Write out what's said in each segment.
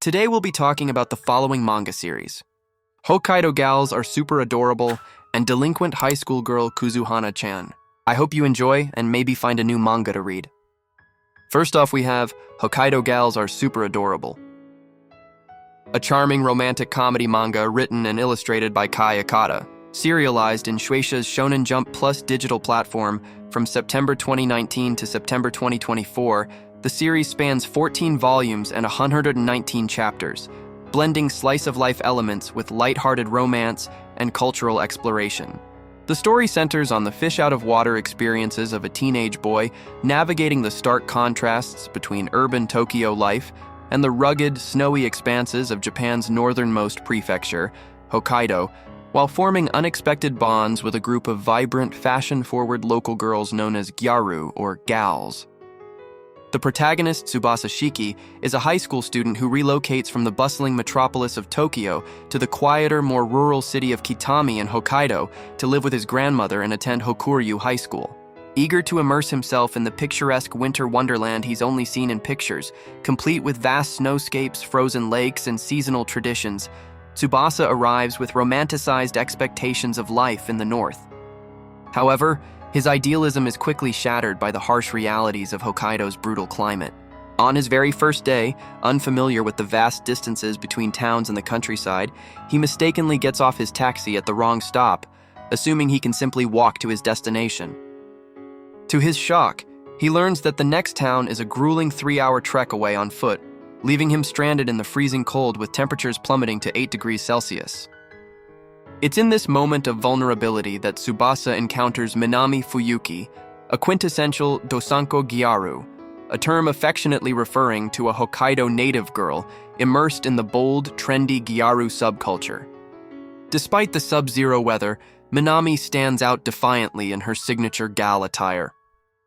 Today we'll be talking about the following manga series. Hokkaido Gals Are Super Adorable and Delinquent High School Girl Kuzuhana-chan. I hope you enjoy and maybe find a new manga to read. First off, we have Hokkaido Gals Are Super Adorable, a charming romantic comedy manga written and illustrated by Kai Akata, serialized in Shueisha's Shonen Jump Plus digital platform from September 2019 to September 2024. The series spans 14 volumes and 119 chapters, blending slice-of-life elements with lighthearted romance and cultural exploration. The story centers on the fish-out-of-water experiences of a teenage boy navigating the stark contrasts between urban Tokyo life and the rugged, snowy expanses of Japan's northernmost prefecture, Hokkaido, while forming unexpected bonds with a group of vibrant, fashion-forward local girls known as Gyaru, or gals. The protagonist, Tsubasa Shiki, is a high school student who relocates from the bustling metropolis of Tokyo to the quieter, more rural city of Kitami in Hokkaido to live with his grandmother and attend Hokuryu High School. Eager to immerse himself in the picturesque winter wonderland he's only seen in pictures, complete with vast snowscapes, frozen lakes, and seasonal traditions, Tsubasa arrives with romanticized expectations of life in the north. However, his idealism is quickly shattered by the harsh realities of Hokkaido's brutal climate. On his very first day, unfamiliar with the vast distances between towns and the countryside, he mistakenly gets off his taxi at the wrong stop, assuming he can simply walk to his destination. To his shock, he learns that the next town is a grueling 3-hour trek away on foot, leaving him stranded in the freezing cold with temperatures plummeting to 8 degrees Celsius. It's in this moment of vulnerability that Tsubasa encounters Minami Fuyuki, a quintessential Dosanko Gyaru, a term affectionately referring to a Hokkaido native girl immersed in the bold, trendy Gyaru subculture. Despite the sub-zero weather, Minami stands out defiantly in her signature gal attire.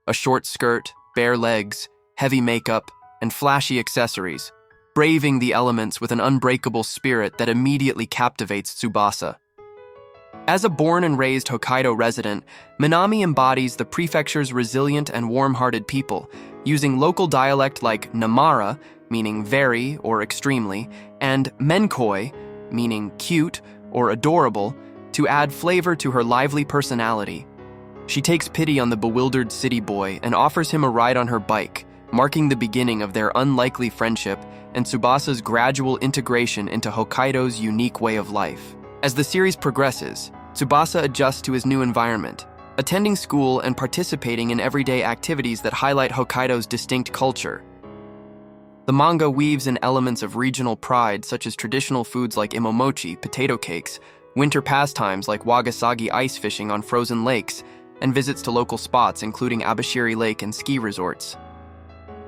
A short skirt, bare legs, heavy makeup, and flashy accessories, braving the elements with an unbreakable spirit that immediately captivates Tsubasa. As a born and raised Hokkaido resident, Minami embodies the prefecture's resilient and warm-hearted people, using local dialect like Namara, meaning very or extremely, and Menkoi, meaning cute or adorable, to add flavor to her lively personality. She takes pity on the bewildered city boy and offers him a ride on her bike, marking the beginning of their unlikely friendship and Tsubasa's gradual integration into Hokkaido's unique way of life. As the series progresses, Tsubasa adjusts to his new environment, attending school and participating in everyday activities that highlight Hokkaido's distinct culture. The manga weaves in elements of regional pride such as traditional foods like imomochi, potato cakes, winter pastimes like wagasagi ice fishing on frozen lakes, and visits to local spots including Abashiri Lake and ski resorts.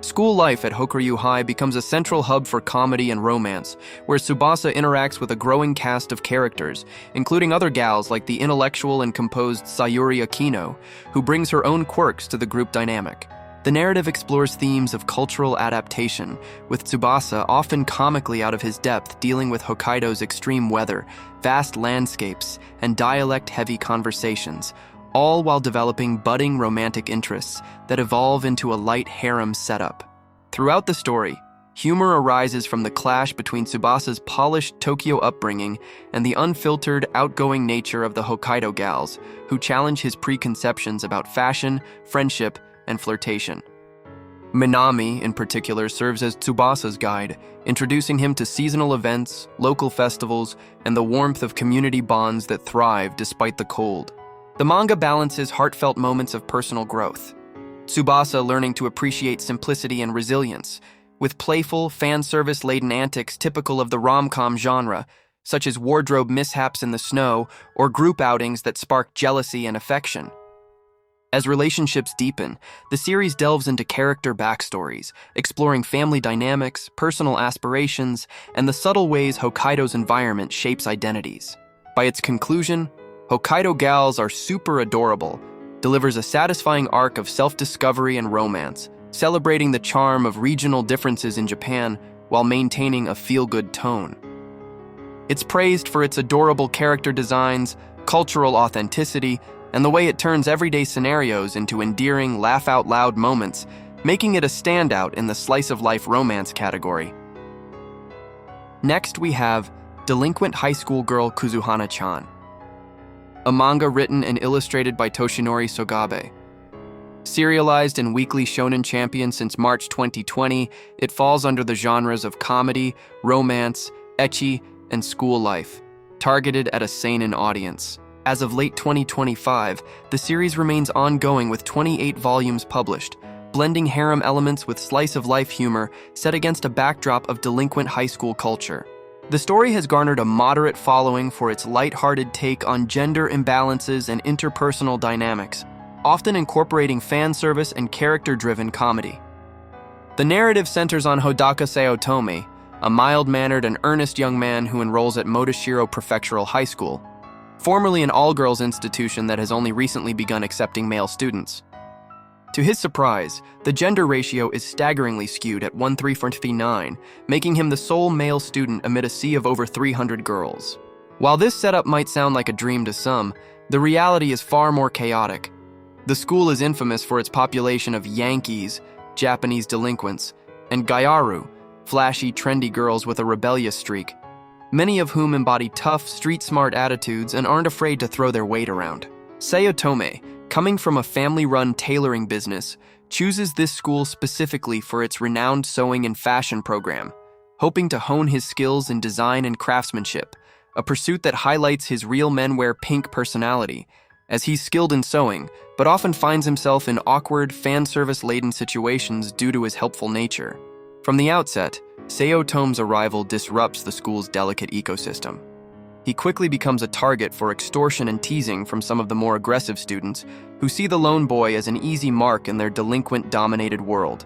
School life at Hokuryu High becomes a central hub for comedy and romance, where Tsubasa interacts with a growing cast of characters, including other gals like the intellectual and composed Sayuri Akino, who brings her own quirks to the group dynamic. The narrative explores themes of cultural adaptation, with Tsubasa often comically out of his depth dealing with Hokkaido's extreme weather, vast landscapes, and dialect-heavy conversations, all while developing budding romantic interests that evolve into a light harem setup. Throughout the story, humor arises from the clash between Tsubasa's polished Tokyo upbringing and the unfiltered, outgoing nature of the Hokkaido gals, who challenge his preconceptions about fashion, friendship, and flirtation. Minami, in particular, serves as Tsubasa's guide, introducing him to seasonal events, local festivals, and the warmth of community bonds that thrive despite the cold. The manga balances heartfelt moments of personal growth, Tsubasa learning to appreciate simplicity and resilience, with playful, fan service-laden antics typical of the rom-com genre, such as wardrobe mishaps in the snow or group outings that spark jealousy and affection. As relationships deepen, the series delves into character backstories, exploring family dynamics, personal aspirations, and the subtle ways Hokkaido's environment shapes identities. By its conclusion, Hokkaido Gals Are Super Adorable delivers a satisfying arc of self-discovery and romance, celebrating the charm of regional differences in Japan while maintaining a feel-good tone. It's praised for its adorable character designs, cultural authenticity, and the way it turns everyday scenarios into endearing, laugh-out-loud moments, making it a standout in the slice-of-life romance category. Next, we have Delinquent High School Girl Kuzuhana-chan, a manga written and illustrated by Toshinori Sogabe. Serialized in Weekly Shonen Champion since March 2020, it falls under the genres of comedy, romance, ecchi, and school life, targeted at a seinen audience. As of late 2025, the series remains ongoing with 28 volumes published, blending harem elements with slice-of-life humor set against a backdrop of delinquent high school culture. The story has garnered a moderate following for its light-hearted take on gender imbalances and interpersonal dynamics, often incorporating fan service and character-driven comedy. The narrative centers on Hodaka Sayotome, a mild-mannered and earnest young man who enrolls at Motoshiro Prefectural High School, formerly an all-girls institution that has only recently begun accepting male students. To his surprise, the gender ratio is staggeringly skewed at 1:349, making him the sole male student amid a sea of over 300 girls. While this setup might sound like a dream to some, the reality is far more chaotic. The school is infamous for its population of Yankees, Japanese delinquents, and Gyaru, flashy, trendy girls with a rebellious streak, many of whom embody tough, street-smart attitudes and aren't afraid to throw their weight around. Sayotome, coming from a family-run tailoring business, chooses this school specifically for its renowned sewing and fashion program, hoping to hone his skills in design and craftsmanship, a pursuit that highlights his real men wear pink personality, as he's skilled in sewing, but often finds himself in awkward, fan service-laden situations due to his helpful nature. From the outset, Sayotome's arrival disrupts the school's delicate ecosystem. He quickly becomes a target for extortion and teasing from some of the more aggressive students who see the lone boy as an easy mark in their delinquent-dominated world.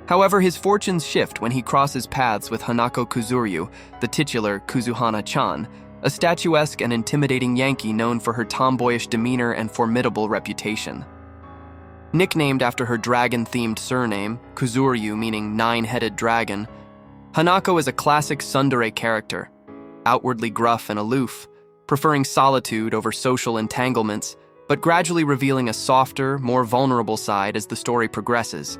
However, his fortunes shift when he crosses paths with Hanako Kuzuryu, the titular Kuzuhana-chan, a statuesque and intimidating Yankee known for her tomboyish demeanor and formidable reputation. Nicknamed after her dragon-themed surname, Kuzuryu meaning nine-headed dragon, Hanako is a classic tsundere character, outwardly gruff and aloof, preferring solitude over social entanglements, but gradually revealing a softer, more vulnerable side as the story progresses.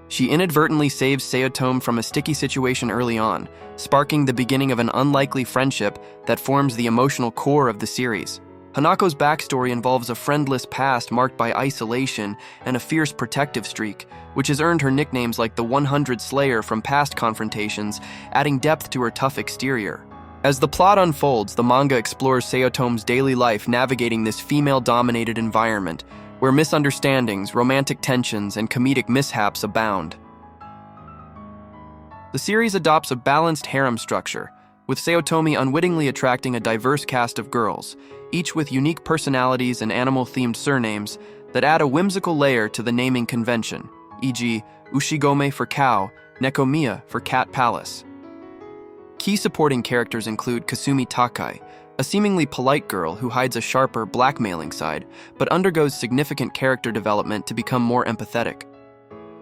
She inadvertently saves Sayotome from a sticky situation early on, sparking the beginning of an unlikely friendship that forms the emotional core of the series. Hanako's backstory involves a friendless past marked by isolation and a fierce protective streak, which has earned her nicknames like the 100 Slayer from past confrontations, adding depth to her tough exterior. As the plot unfolds, the manga explores Sayotome's daily life navigating this female-dominated environment, where misunderstandings, romantic tensions, and comedic mishaps abound. The series adopts a balanced harem structure, with Sayotome unwittingly attracting a diverse cast of girls, each with unique personalities and animal-themed surnames that add a whimsical layer to the naming convention, e.g., Ushigome for cow, Nekomiya for cat palace. Key supporting characters include Kasumi Takai, a seemingly polite girl who hides a sharper, blackmailing side, but undergoes significant character development to become more empathetic.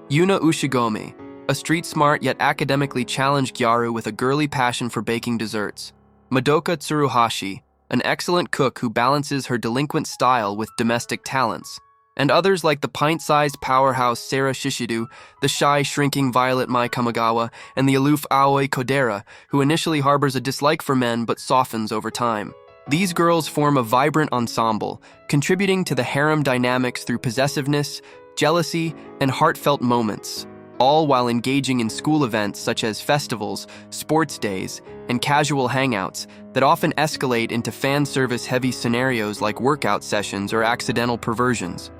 Yuna Ushigome, a street-smart yet academically challenged Gyaru with a girly passion for baking desserts. Madoka Tsuruhashi, an excellent cook who balances her delinquent style with domestic talents. And others like the pint-sized powerhouse Sarah Shishidu, the shy, shrinking Violet Mai Kamagawa, and the aloof Aoi Kodera, who initially harbors a dislike for men but softens over time. These girls form a vibrant ensemble, contributing to the harem dynamics through possessiveness, jealousy, and heartfelt moments, all while engaging in school events such as festivals, sports days, and casual hangouts that often escalate into fan service-heavy scenarios like workout sessions or accidental perversions.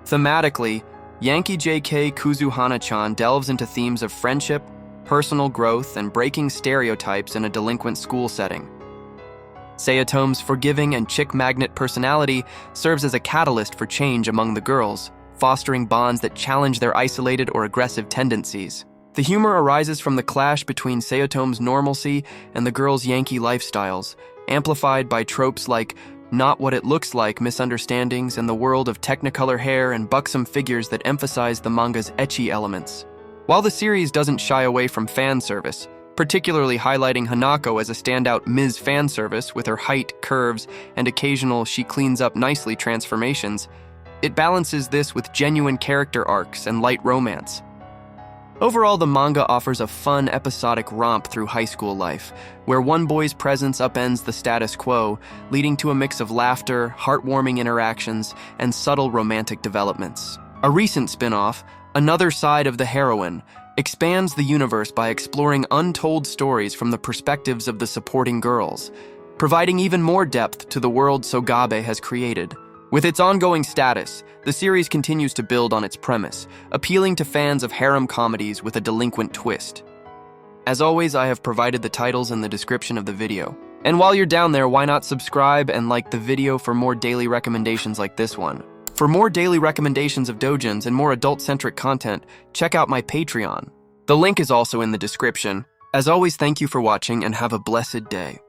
Thematically, Yankee JK Kuzuhana-chan delves into themes of friendship, personal growth, and breaking stereotypes in a delinquent school setting. Sayotome's forgiving and chick-magnet personality serves as a catalyst for change among the girls, fostering bonds that challenge their isolated or aggressive tendencies. The humor arises from the clash between Sayotome's normalcy and the girls' Yankee lifestyles, amplified by tropes like not what it looks like misunderstandings and the world of technicolor hair and buxom figures that emphasize the manga's ecchi elements. While the series doesn't shy away from fan service, particularly highlighting Hanako as a standout Ms. fan service with her height, curves, and occasional she cleans up nicely transformations, it balances this with genuine character arcs and light romance. Overall, the manga offers a fun, episodic romp through high school life, where one boy's presence upends the status quo, leading to a mix of laughter, heartwarming interactions, and subtle romantic developments. A recent spin-off, Another Side of the Heroine, expands the universe by exploring untold stories from the perspectives of the supporting girls, providing even more depth to the world Sogabe has created. With its ongoing status, the series continues to build on its premise, appealing to fans of harem comedies with a delinquent twist. As always, I have provided the titles in the description of the video. And while you're down there, why not subscribe and like the video for more daily recommendations like this one? For more daily recommendations of doujins and more adult-centric content, check out my Patreon. The link is also in the description. As always, thank you for watching and have a blessed day.